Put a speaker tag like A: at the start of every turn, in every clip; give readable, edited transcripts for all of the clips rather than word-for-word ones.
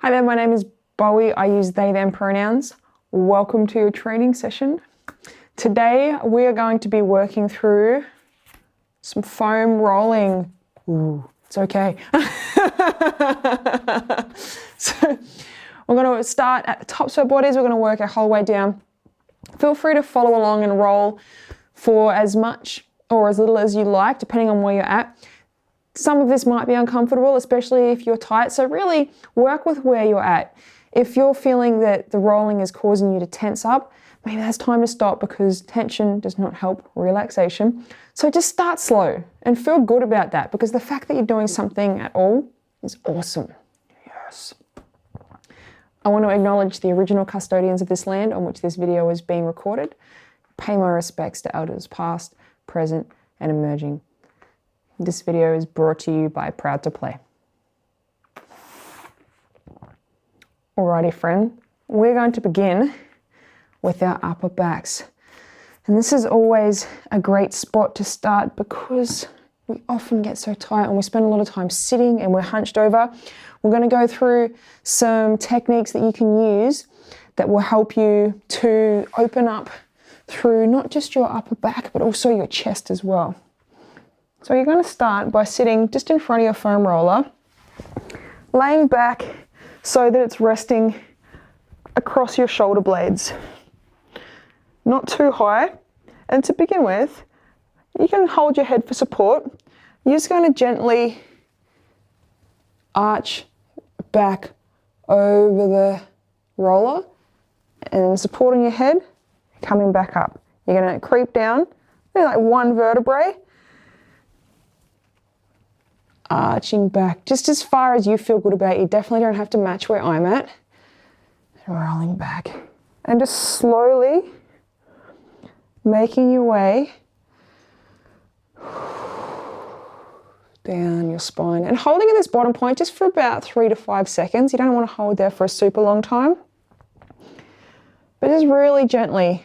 A: Hi there, my name is Bowie. I use they, them pronouns. Welcome to your training session. Today we are going to be working through some foam rolling. Ooh, it's okay. So we're going to start at the tops of our bodies. We're going to work our whole way down. Feel free to follow along and roll for as much or as little as you like, depending on where you're at. Some of this might be uncomfortable, especially if you're tight, so really work with where you're at. If you're feeling that the rolling is causing you to tense up, maybe that's time to stop because tension does not help relaxation. So just start slow and feel good about that because the fact that you're doing something at all is awesome. Yes. I want to acknowledge the original custodians of this land on which this video is being recorded. Pay my respects to elders past, present, and emerging. This video is brought to you by Proud to Play. Alrighty friend, we're going to begin with our upper backs. And this is always a great spot to start because we often get so tight and we spend a lot of time sitting and we're hunched over. We're going to go through some techniques that you can use that will help you to open up through not just your upper back but also your chest as well. So you're going to start by sitting just in front of your foam roller, laying back so that it's resting across your shoulder blades. Not too high. And to begin with, you can hold your head for support. You're just going to gently arch back over the roller and supporting your head, coming back up. You're going to creep down, maybe like one vertebrae, arching back just as far as you feel good about. You definitely don't have to match where I'm at. Rolling back and just slowly making your way down your spine and holding in this bottom point just for about 3 to 5 seconds. You don't want to hold there for a super long time, but just really gently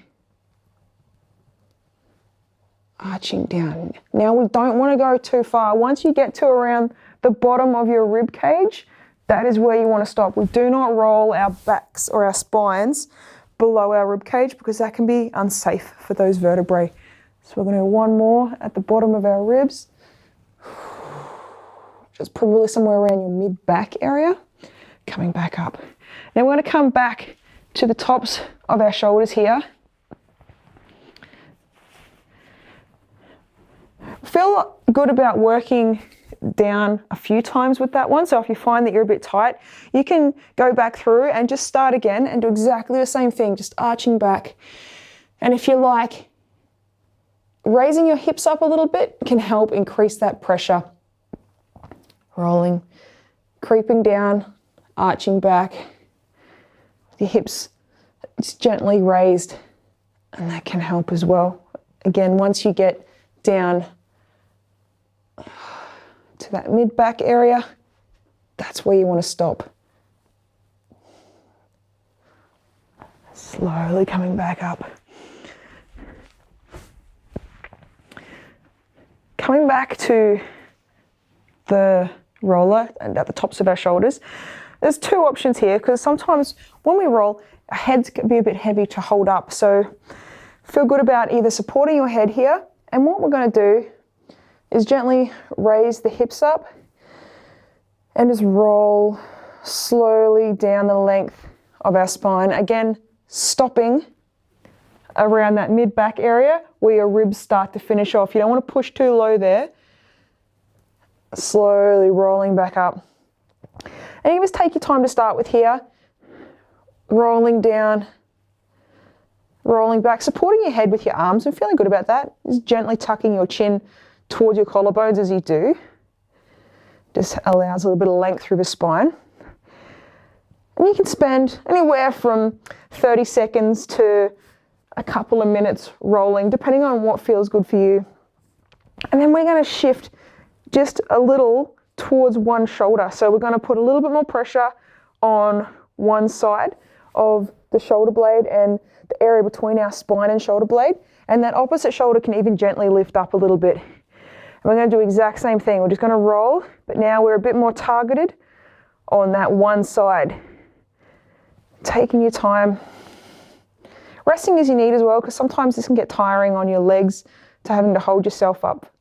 A: arching down. Now we don't want to go too far. Once you get to around the bottom of your rib cage, that is where you want to stop. We do not roll our backs or our spines below our rib cage because that can be unsafe for those vertebrae. So we're going to do one more at the bottom of our ribs. Just probably somewhere around your mid-back area. Coming back up. Now we're going to come back to the tops of our shoulders here. Feel good about working down a few times with that one. So if you find that you're a bit tight, you can go back through and just start again and do exactly the same thing, just arching back. And if you like, raising your hips up a little bit can help increase that pressure. Rolling, creeping down, arching back. The hips just gently raised, and that can help as well. Again, once you get down to that mid-back area, that's where you want to stop. Slowly coming back up. Coming back to the roller and at the tops of our shoulders, there's two options here because sometimes when we roll, our heads can be a bit heavy to hold up. So feel good about either supporting your head here, and what we're going to do is gently raise the hips up and just roll slowly down the length of our spine. Again, stopping around that mid-back area where your ribs start to finish off. You don't want to push too low there. Slowly rolling back up. And you just take your time to start with here. Rolling down, rolling back, supporting your head with your arms and feeling good about that. Just gently tucking your chin towards your collarbones as you do. Just allows a little bit of length through the spine. And you can spend anywhere from 30 seconds to a couple of minutes rolling, depending on what feels good for you. And then we're going to shift just a little towards one shoulder. So we're going to put a little bit more pressure on one side of the shoulder blade and the area between our spine and shoulder blade. And that opposite shoulder can even gently lift up a little bit. And we're going to do the exact same thing. We're just going to roll, but now we're a bit more targeted on that one side. Taking your time. Resting as you need as well, because sometimes this can get tiring on your legs to having to hold yourself up.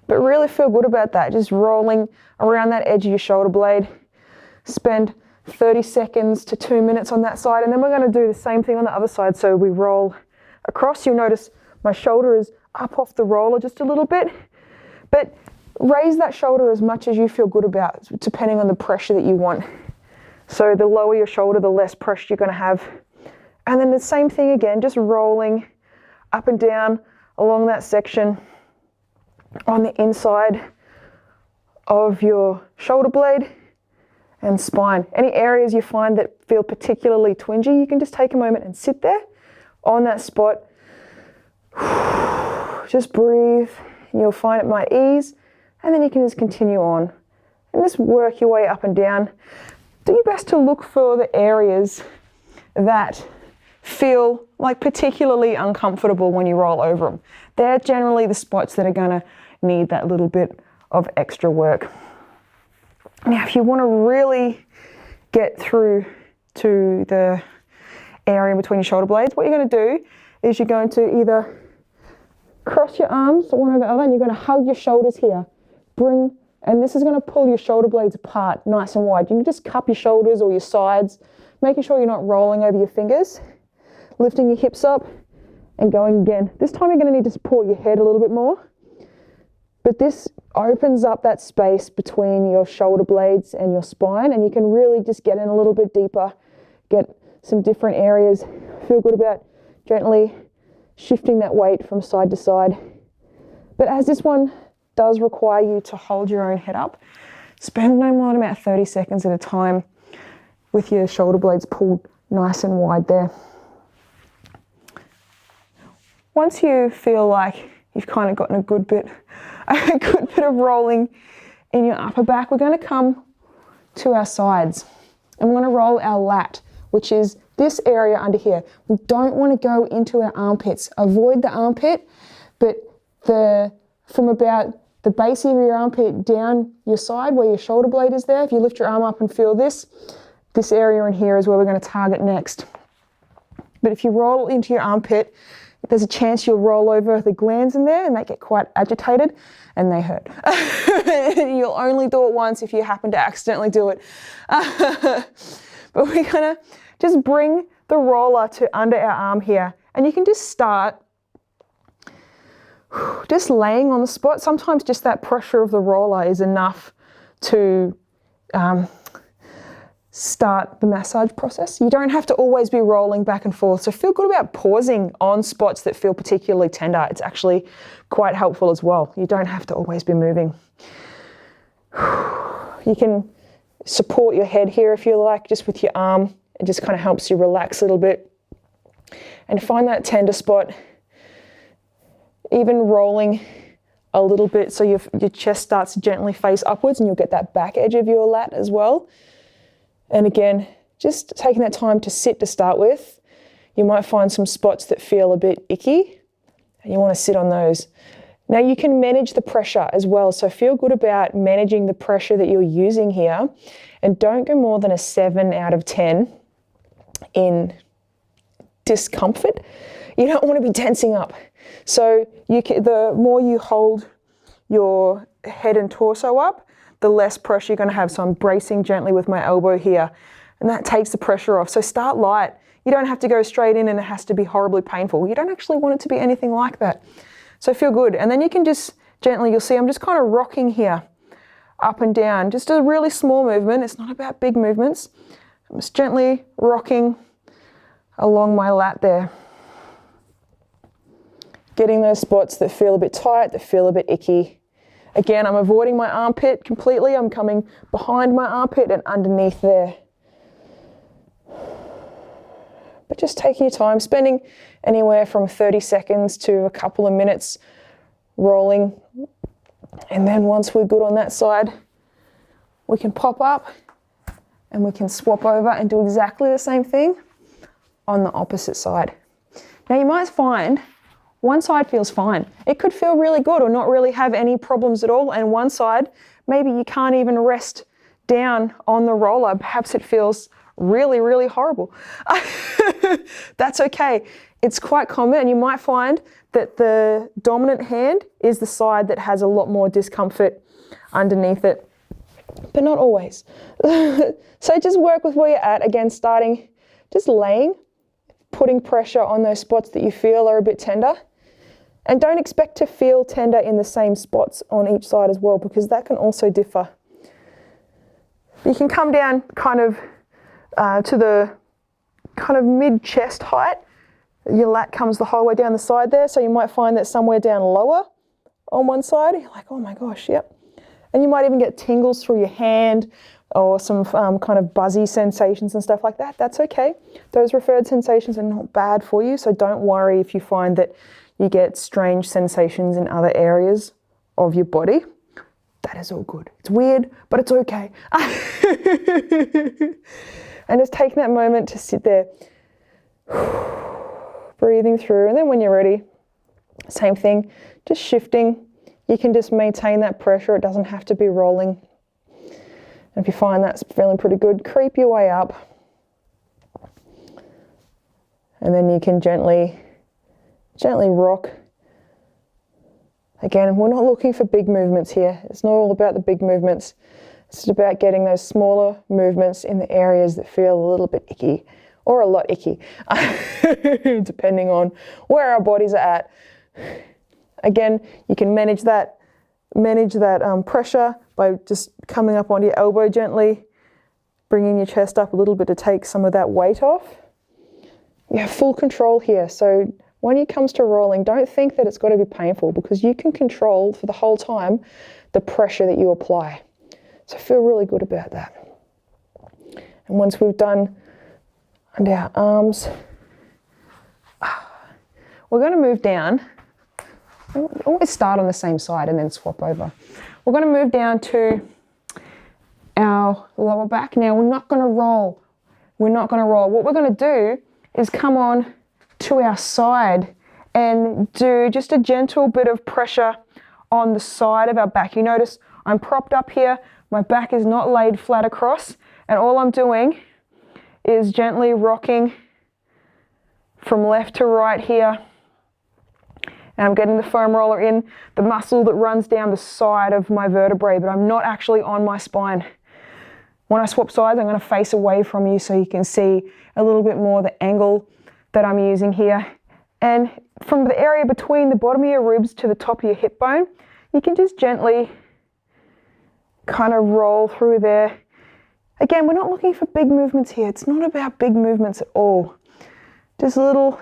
A: But really feel good about that, just rolling around that edge of your shoulder blade. Spend 30 seconds to 2 minutes on that side, and then we're going to do the same thing on the other side. So we roll across. You'll notice my shoulder is up off the roller just a little bit, but raise that shoulder as much as you feel good about, depending on the pressure that you want. So the lower your shoulder, the less pressure you're going to have. And then the same thing again, just rolling up and down along that section on the inside of your shoulder blade and spine. Any areas you find that feel particularly twingy, you can just take a moment and sit there on that spot. Just breathe. You'll find it might ease, and then you can just continue on and just work your way up and down. Do your best to look for the areas that feel like particularly uncomfortable when you roll over them. They're generally the spots that are going to need that little bit of extra work. Now, if you want to really get through to the area between your shoulder blades, what you're going to do is you're going to either cross your arms one over the other, and you're going to hug your shoulders here. And this is going to pull your shoulder blades apart nice and wide. You can just cup your shoulders or your sides, making sure you're not rolling over your fingers. Lifting your hips up and going again. This time you're going to need to support your head a little bit more. But this opens up that space between your shoulder blades and your spine, and you can really just get in a little bit deeper, get some different areas. Feel good about gently shifting that weight from side to side. But as this one does require you to hold your own head up, spend no more than about 30 seconds at a time with your shoulder blades pulled nice and wide there. Once you feel like you've kind of gotten a good bit of rolling in your upper back, we're going to come to our sides and we're going to roll our lat, which is this area under here. We don't want to go into our armpits. Avoid the armpit, but from about the base of your armpit down your side where your shoulder blade is there, if you lift your arm up and feel this area in here is where we're going to target next. But if you roll into your armpit, there's a chance you'll roll over the glands in there and they get quite agitated and they hurt. You'll only do it once if you happen to accidentally do it. But we're gonna just bring the roller to under our arm here, and you can just start just laying on the spot. Sometimes just that pressure of the roller is enough to start the massage process. You don't have to always be rolling back and forth. So feel good about pausing on spots that feel particularly tender. It's actually quite helpful as well. You don't have to always be moving. You can support your head here if you like, just with your arm. It just kind of helps you relax a little bit. And find that tender spot. Even rolling a little bit so your chest starts to gently face upwards, and you'll get that back edge of your lat as well. And again, just taking that time to sit to start with. You might find some spots that feel a bit icky, and you want to sit on those. Now you can manage the pressure as well, so feel good about managing the pressure that you're using here, and don't go more than a 7 out of 10 in discomfort. You don't want to be tensing up. So the more you hold your head and torso up, the less pressure you're going to have. So I'm bracing gently with my elbow here, and that takes the pressure off. So start light. You don't have to go straight in and it has to be horribly painful. You don't actually want it to be anything like that. So feel good. And then you can just gently, you'll see I'm just kind of rocking here, up and down. Just a really small movement. It's not about big movements. I'm just gently rocking along my lat there. Getting those spots that feel a bit tight, that feel a bit icky. Again, I'm avoiding my armpit completely. I'm coming behind my armpit and underneath there. But just taking your time, spending anywhere from 30 seconds to a couple of minutes rolling. And then once we're good on that side, we can pop up and we can swap over and do exactly the same thing on the opposite side. Now you might find one side feels fine. It could feel really good or not really have any problems at all, and one side, maybe you can't even rest down on the roller, perhaps it feels really, really horrible. That's okay. It's quite common, and you might find that the dominant hand is the side that has a lot more discomfort underneath it, but not always. So just work with where you're at. Again, starting, just laying, putting pressure on those spots that you feel are a bit tender. And don't expect to feel tender in the same spots on each side as well, because that can also differ. You can come down kind of to the kind of mid-chest height. Your lat comes the whole way down the side there, so you might find that somewhere down lower on one side, you're like, oh my gosh, yep. And you might even get tingles through your hand or some kind of buzzy sensations and stuff like that. That's okay. Those referred sensations are not bad for you, so don't worry if you find that you get strange sensations in other areas of your body. That is all good. It's weird, but it's okay. And just taking that moment to sit there, breathing through, and then when you're ready, same thing, just shifting. You can just maintain that pressure. It doesn't have to be rolling. And if you find that's feeling pretty good, creep your way up. And then you can gently rock. Again, we're not looking for big movements here. It's not all about the big movements. It's about getting those smaller movements in the areas that feel a little bit icky, or a lot icky, depending on where our bodies are at. Again, you can manage that pressure by just coming up onto your elbow gently, bringing your chest up a little bit to take some of that weight off. You have full control here, so when it comes to rolling, don't think that it's got to be painful, because you can control for the whole time the pressure that you apply. So feel really good about that. And once we've done under our arms, we're going to move down. Always start on the same side and then swap over. We're going to move down to our lower back. Now we're not going to roll. What we're going to do is come on to our side and do just a gentle bit of pressure on the side of our back. You notice I'm propped up here. My back is not laid flat across, and all I'm doing is gently rocking from left to right here. And I'm getting the foam roller in the muscle that runs down the side of my vertebrae, but I'm not actually on my spine. When I swap sides, I'm going to face away from you so you can see a little bit more the angle that I'm using here. And from the area between the bottom of your ribs to the top of your hip bone, you can just gently kind of roll through there. Again, we're not looking for big movements here. It's not about big movements at all. Just little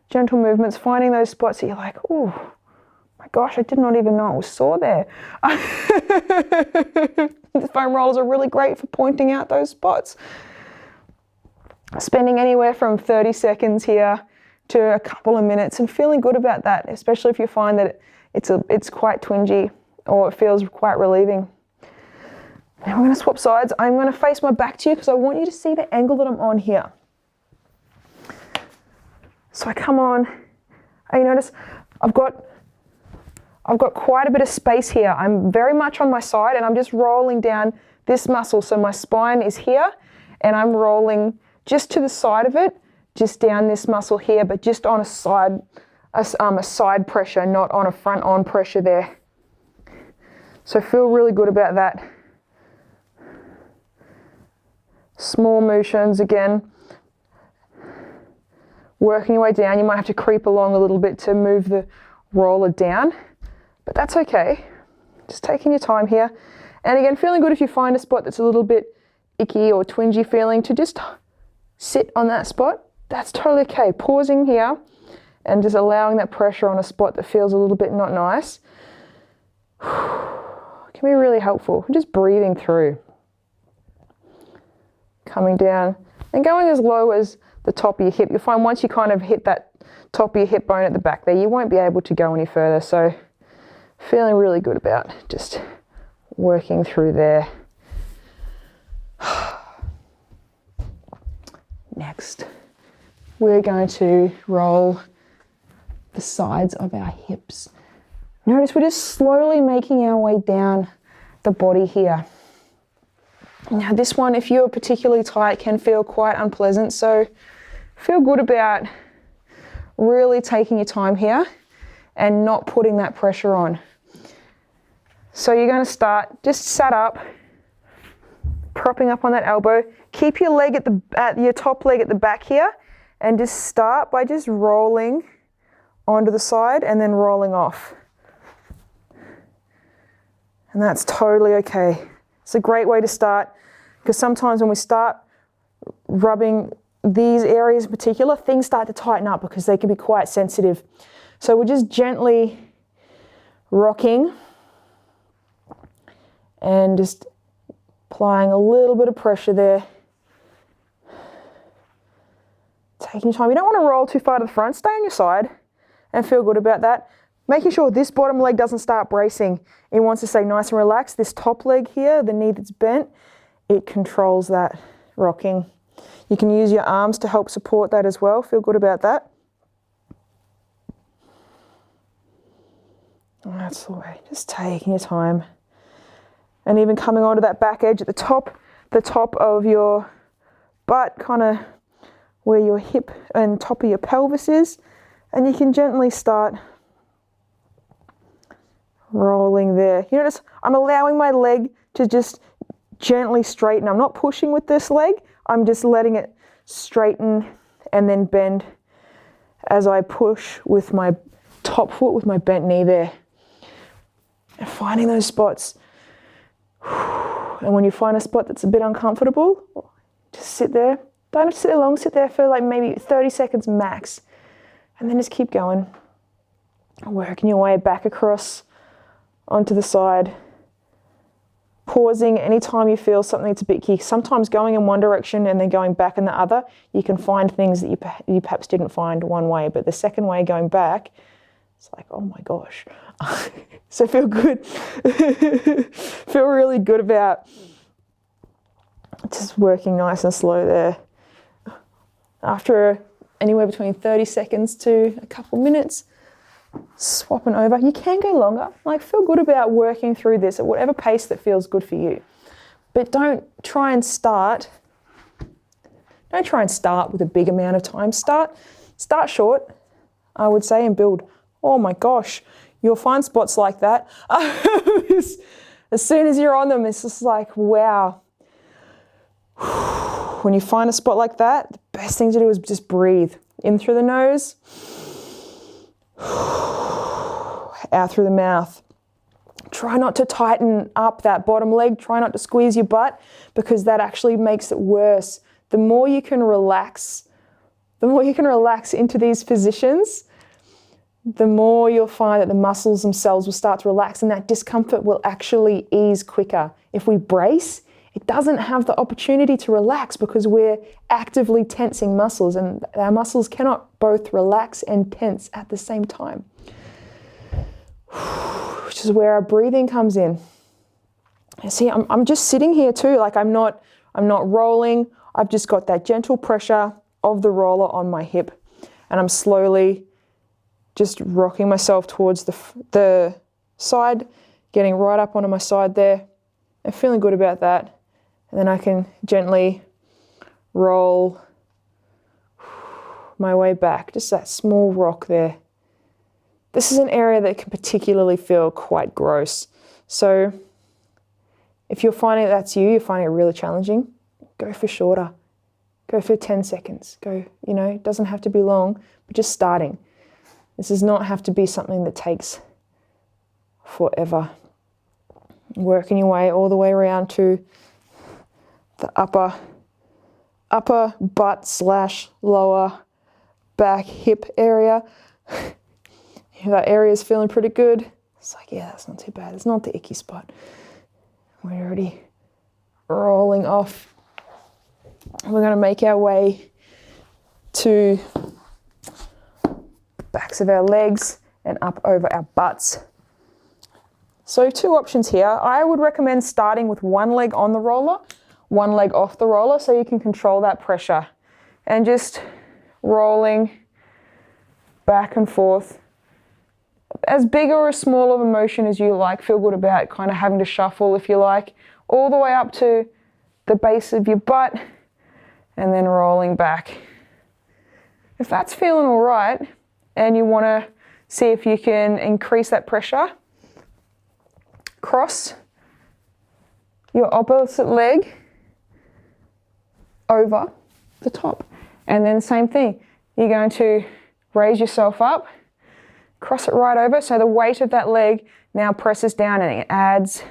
A: gentle movements, finding those spots that you're like, oh my gosh, I did not even know it was sore there. The foam rollers are really great for pointing out those spots. Spending anywhere from 30 seconds here to a couple of minutes and feeling good about that, especially if you find that it's quite twingy or it feels quite relieving. Now we're going to swap sides. I'm going to face my back to you because I want you to see the angle that I'm on here. So I come on, and you notice I've got quite a bit of space here. I'm very much on my side, and I'm just rolling down this muscle. So my spine is here, and I'm rolling just to the side of it, just down this muscle here, but just on a side pressure, not on a front-on pressure there. So feel really good about that. Small motions again. Working your way down, you might have to creep along a little bit to move the roller down, but that's okay. Just taking your time here. And again, feeling good if you find a spot that's a little bit icky or twingy feeling, to just sit on that spot. That's totally okay. Pausing here and just allowing that pressure on a spot that feels a little bit not nice can be really helpful. Just breathing through. Coming down and going as low as the top of your hip. You'll find once you kind of hit that top of your hip bone at the back there, you won't be able to go any further. So feeling really good about just working through there. Next, we're going to roll the sides of our hips. Notice we're just slowly making our way down the body here. Now this one, if you're particularly tight, can feel quite unpleasant. So feel good about really taking your time here and not putting that pressure on. So you're going to start just sat up, propping up on that elbow. Keep your leg at your top leg at the back here, and just start by just rolling onto the side and then rolling off. And that's totally okay. It's a great way to start, because sometimes when we start rubbing these areas in particular, things start to tighten up because they can be quite sensitive. So we're just gently rocking and just applying a little bit of pressure there. Taking your time. You don't want to roll too far to the front. Stay on your side and feel good about that. Making sure this bottom leg doesn't start bracing. It wants to stay nice and relaxed. This top leg here, the knee that's bent, it controls that rocking. You can use your arms to help support that as well. Feel good about that. That's the way. Just taking your time. And even coming onto that back edge at the top of your butt, kind of where your hip and top of your pelvis is. And you can gently start rolling there. You notice I'm allowing my leg to just gently straighten. I'm not pushing with this leg. I'm just letting it straighten and then bend as I push with my top foot with my bent knee there. And finding those spots. And when you find a spot that's a bit uncomfortable, just sit there. Don't have to sit there long, sit there for like maybe 30 seconds max. And then just keep going. Working your way back across onto the side. Pausing anytime you feel something that's a bit key. Sometimes going in one direction and then going back in the other, you can find things that you perhaps didn't find one way. But the second way going back, it's like, oh my gosh. So feel good. Feel really good about just working nice and slow there. After anywhere between 30 seconds to a couple minutes, swapping over. You can go longer. Like, feel good about working through this at whatever pace that feels good for you. But don't try and start with a big amount of time. Start short, I would say, and build. Oh my gosh, you'll find spots like that. As soon as you're on them, it's just like, wow. When you find a spot like that, the best thing to do is just breathe. In through the nose, out through the mouth. Try not to tighten up that bottom leg. Try not to squeeze your butt, because that actually makes it worse. The more you can relax into these positions, the more you'll find that the muscles themselves will start to relax, and that discomfort will actually ease quicker. If we brace, it doesn't have the opportunity to relax because we're actively tensing muscles, and our muscles cannot both relax and tense at the same time. Which is where our breathing comes in. And see, I'm just sitting here too, like I'm not rolling. I've just got that gentle pressure of the roller on my hip, and I'm slowly just rocking myself towards the side, getting right up onto my side there, and feeling good about that. And then I can gently roll my way back, just that small rock there. This is an area that can particularly feel quite gross. So if you're finding you're finding it really challenging, go for shorter. Go for 10 seconds. It doesn't have to be long, but just starting. This does not have to be something that takes forever. Working your way all the way around to the upper butt / lower back hip area. If that area is feeling pretty good, it's like, yeah, that's not too bad. It's not the icky spot. We're already rolling off. We're going to make our way to backs of our legs and up over our butts. So 2 options here. I would recommend starting with one leg on the roller, one leg off the roller, so you can control that pressure, and just rolling back and forth. As big or as small of a motion as you like. Feel good about kind of having to shuffle if you like, all the way up to the base of your butt and then rolling back. If that's feeling all right and you want to see if you can increase that pressure, cross your opposite leg over the top. And then same thing, you're going to raise yourself up, cross it right over, so the weight of that leg now presses down and it adds.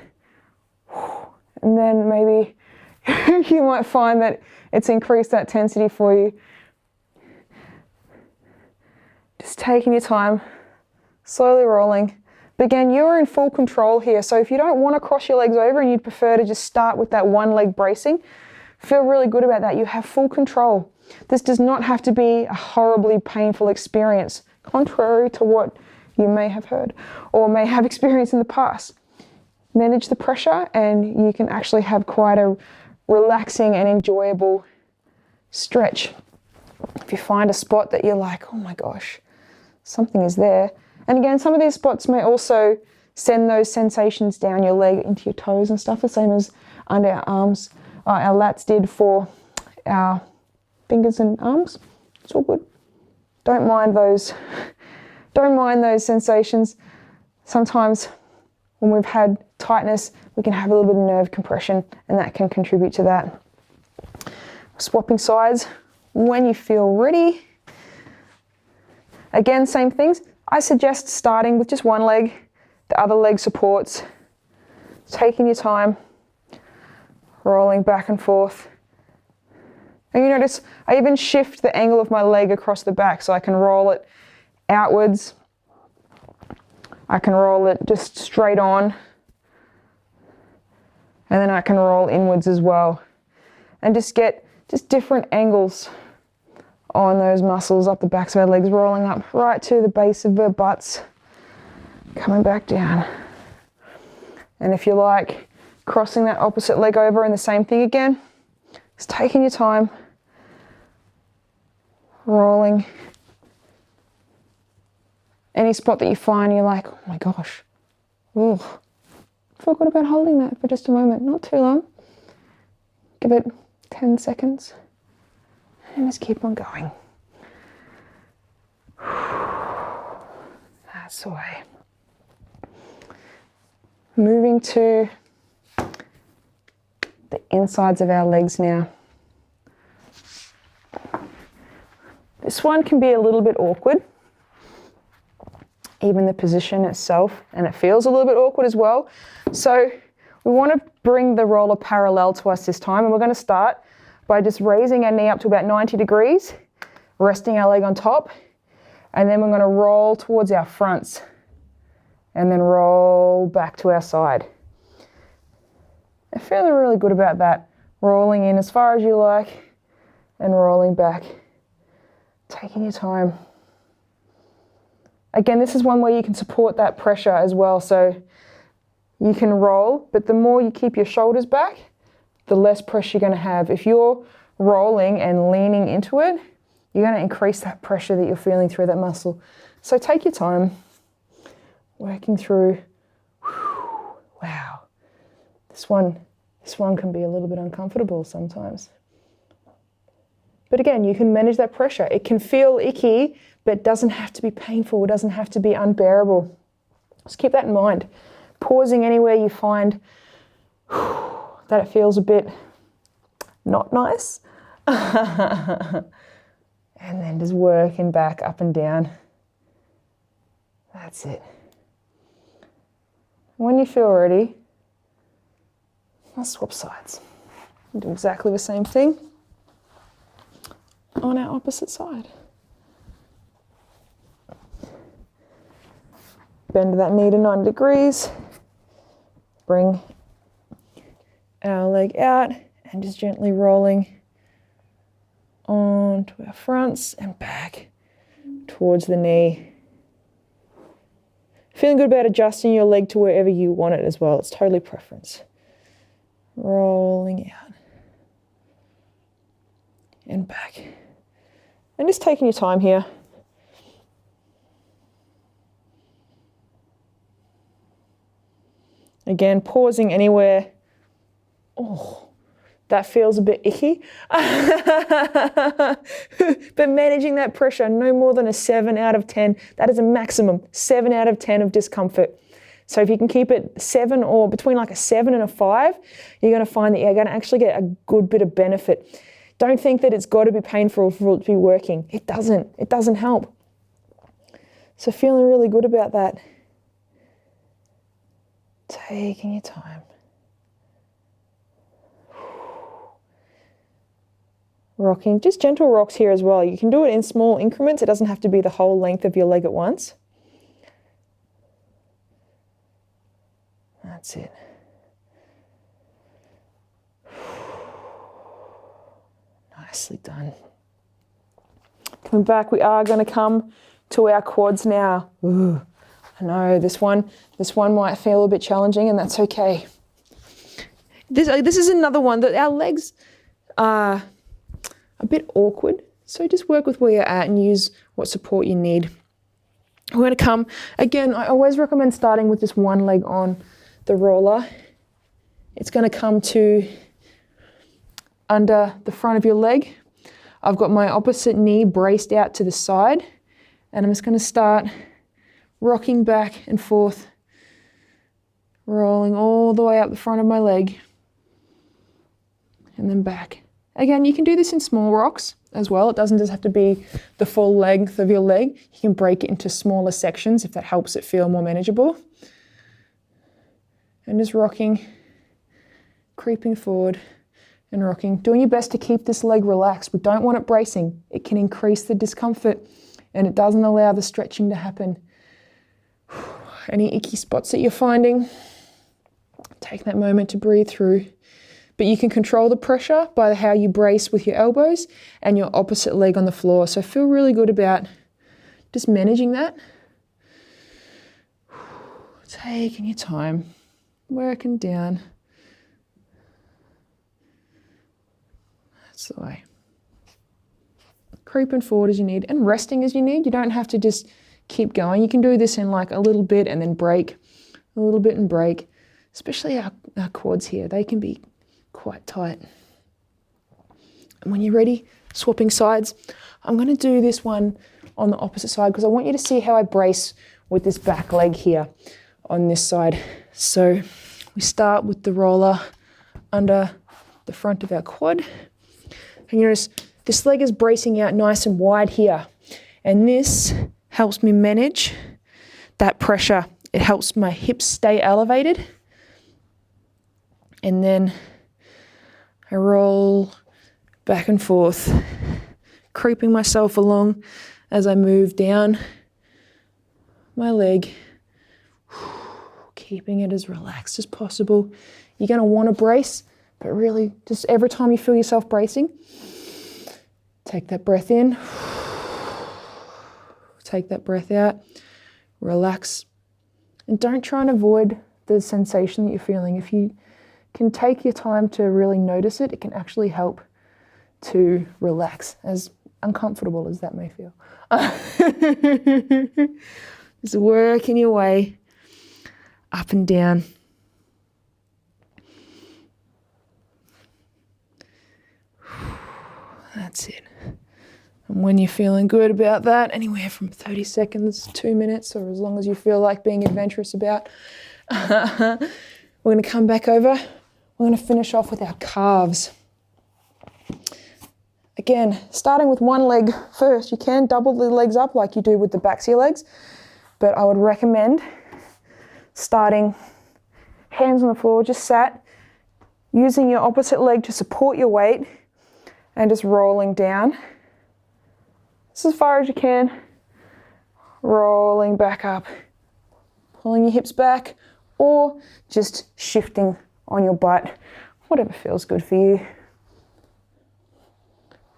A: And then maybe you might find that it's increased that intensity for you. Just taking your time, slowly rolling. But again, you're in full control here. So if you don't want to cross your legs over and you'd prefer to just start with that one leg bracing, feel really good about that. You have full control. This does not have to be a horribly painful experience, contrary to what you may have heard or may have experienced in the past. Manage the pressure and you can actually have quite a relaxing and enjoyable stretch. If you find a spot that you're like, oh my gosh, something is there. And again, some of these spots may also send those sensations down your leg into your toes and stuff, the same as under our arms. Our lats did for our fingers and arms. It's all good. Don't mind those sensations. Sometimes when we've had tightness, we can have a little bit of nerve compression and that can contribute to that. Swapping sides when you feel ready. Again, same things. I suggest starting with just one leg, the other leg supports, taking your time, rolling back and forth. And you notice I even shift the angle of my leg across the back so I can roll it outwards. I can roll it just straight on. And then I can roll inwards as well. And just get different angles on those muscles up the backs of our legs, rolling up right to the base of our butts, coming back down. And if you like, crossing that opposite leg over and the same thing again, just taking your time, rolling. Any spot that you find you're like, oh my gosh, ooh, forgot about holding that for just a moment, not too long. Give it 10 seconds and just keep on going. That's the way. Moving to the insides of our legs now. This one can be a little bit awkward, even the position itself, and it feels a little bit awkward as well. So we want to bring the roller parallel to us this time, and we're going to start by just raising our knee up to about 90 degrees, resting our leg on top, and then we're going to roll towards our fronts and then roll back to our side. I'm feeling really good about that. Rolling in as far as you like and rolling back. Taking your time. Again, this is one where you can support that pressure as well. So you can roll, but the more you keep your shoulders back, the less pressure you're going to have. If you're rolling and leaning into it, you're going to increase that pressure that you're feeling through that muscle. So take your time, working through. Wow, this one can be a little bit uncomfortable sometimes. But again, you can manage that pressure. It can feel icky, but it doesn't have to be painful. It doesn't have to be unbearable. Just keep that in mind. Pausing anywhere you find that it feels a bit not nice. And then just working back up and down. That's it. When you feel ready, let's swap sides. Do exactly the same thing on our opposite side. Bend that knee to 90 degrees. Bring our leg out and just gently rolling onto our fronts and back towards the knee. Feeling good about adjusting your leg to wherever you want it as well. It's totally preference. Rolling out and back. And just taking your time here. Again, pausing anywhere That feels a bit icky. But managing that pressure, no more than a 7 out of 10. That is a maximum, 7 out of 10 of discomfort. So if you can keep it 7 or between like a 7 and a 5, you're going to find that you're going to actually get a good bit of benefit. Don't think that it's got to be painful for it to be working. It doesn't. It doesn't help. So feeling really good about that. Taking your time. Rocking, just gentle rocks here as well. You can do it in small increments. It doesn't have to be the whole length of your leg at once. That's it. Nicely done. Coming back, we are going to come to our quads now. Ooh, I know this one might feel a bit challenging, and that's okay. This is another one that our legs are a bit awkward, so just work with where you're at and use what support you need. We're going to come, again, I always recommend starting with just one leg on the roller. It's going to come to under the front of your leg. I've got my opposite knee braced out to the side, and I'm just going to start rocking back and forth, rolling all the way up the front of my leg, and then back. Again, you can do this in small rocks as well. It doesn't just have to be the full length of your leg. You can break it into smaller sections if that helps it feel more manageable. And just rocking, creeping forward and rocking. Doing your best to keep this leg relaxed. We don't want it bracing. It can increase the discomfort and it doesn't allow the stretching to happen. Any icky spots that you're finding, take that moment to breathe through. But you can control the pressure by how you brace with your elbows and your opposite leg on the floor. So feel really good about just managing that. Taking your time, working down. That's the way. Creeping forward as you need and resting as you need. You don't have to just keep going. You can do this in like a little bit and then break, a little bit and break. Especially our quads here, they can be quite tight. And when you're ready, swapping sides, I'm going to do this one on the opposite side because I want you to see how I brace with this back leg here on this side. So we start with the roller under the front of our quad. And you notice this leg is bracing out nice and wide here. And this helps me manage that pressure. It helps my hips stay elevated. And then I roll back and forth, creeping myself along as I move down my leg, keeping it as relaxed as possible. You're going to want to brace, but really just every time you feel yourself bracing, take that breath in, take that breath out, relax, and don't try and avoid the sensation that you're feeling. If you can take your time to really notice it, it can actually help to relax, as uncomfortable as that may feel. Just working your way up and down. That's it. And when you're feeling good about that, anywhere from 30 seconds, 2 minutes, or as long as you feel like being adventurous about, we're going to come back over. We're going to finish off with our calves. Again, starting with one leg first. You can double the legs up like you do with the backs of your legs, but I would recommend starting hands on the floor, just sat, using your opposite leg to support your weight and just rolling down. Just as far as you can, rolling back up, pulling your hips back, or just shifting on your butt, whatever feels good for you.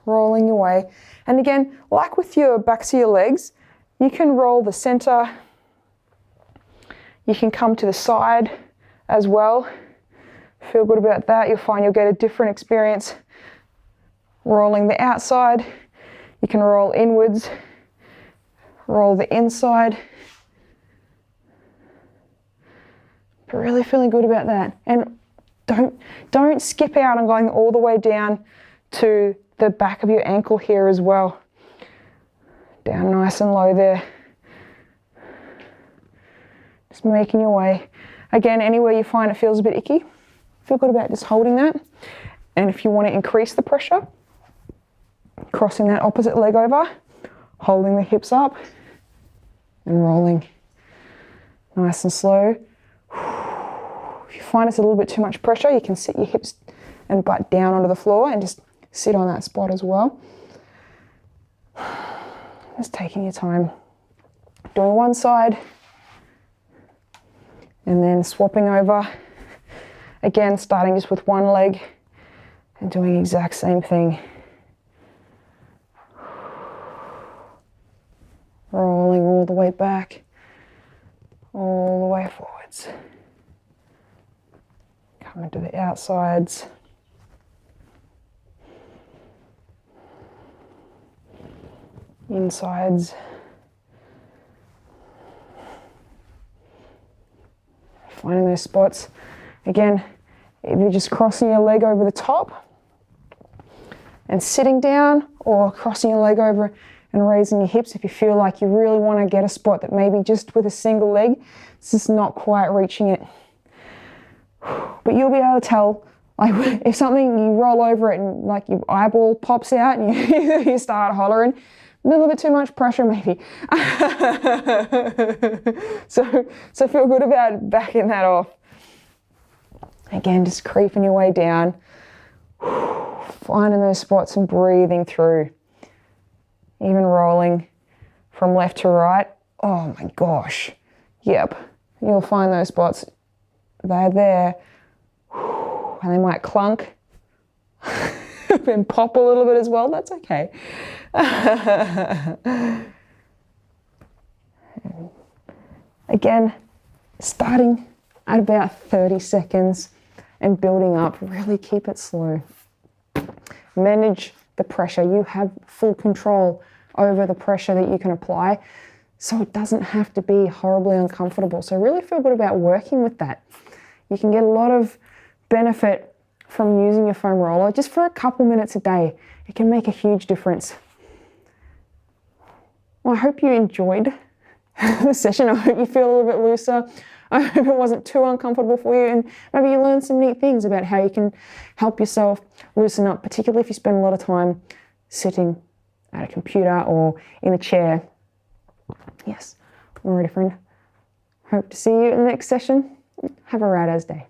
A: Rolling your way. And again, like with your backs of your legs, you can roll the center. You can come to the side as well. Feel good about that. You'll find you'll get a different experience rolling the outside. You can roll inwards, roll the inside. But really feeling good about that. And Don't skip out on going all the way down to the back of your ankle here as well. Down nice and low there. Just making your way. Again, anywhere you find it feels a bit icky, feel good about just holding that. And if you want to increase the pressure, crossing that opposite leg over, holding the hips up and rolling. Nice and slow. If you find it's a little bit too much pressure, you can sit your hips and butt down onto the floor and just sit on that spot as well. Just taking your time. Doing one side and then swapping over. Again, starting just with one leg and doing the exact same thing. Rolling all the way back, all the way forwards. Coming to the outsides. Insides. Finding those spots. Again, either just crossing your leg over the top and sitting down, or crossing your leg over and raising your hips if you feel like you really want to get a spot that maybe just with a single leg, it's just not quite reaching it. But you'll be able to tell, like if something, you roll over it and like your eyeball pops out and you start hollering, a little bit too much pressure maybe. So feel good about backing that off. Again, just creeping your way down, finding those spots and breathing through. Even rolling from left to right. Oh my gosh. Yep, you'll find those spots. They're there. And they might clunk and pop a little bit as well. That's okay. Again, starting at about 30 seconds and building up. Really keep it slow. Manage the pressure. You have full control over the pressure that you can apply, so it doesn't have to be horribly uncomfortable. So really feel good about working with that. You can get a lot of benefit from using your foam roller just for a couple minutes a day. It can make a huge difference. Well, I hope you enjoyed the session. I hope you feel a little bit looser. I hope it wasn't too uncomfortable for you, and maybe you learned some neat things about how you can help yourself loosen up, particularly if you spend a lot of time sitting at a computer or in a chair. Yes, alrighty friend. Hope to see you in the next session. Have a rad as day.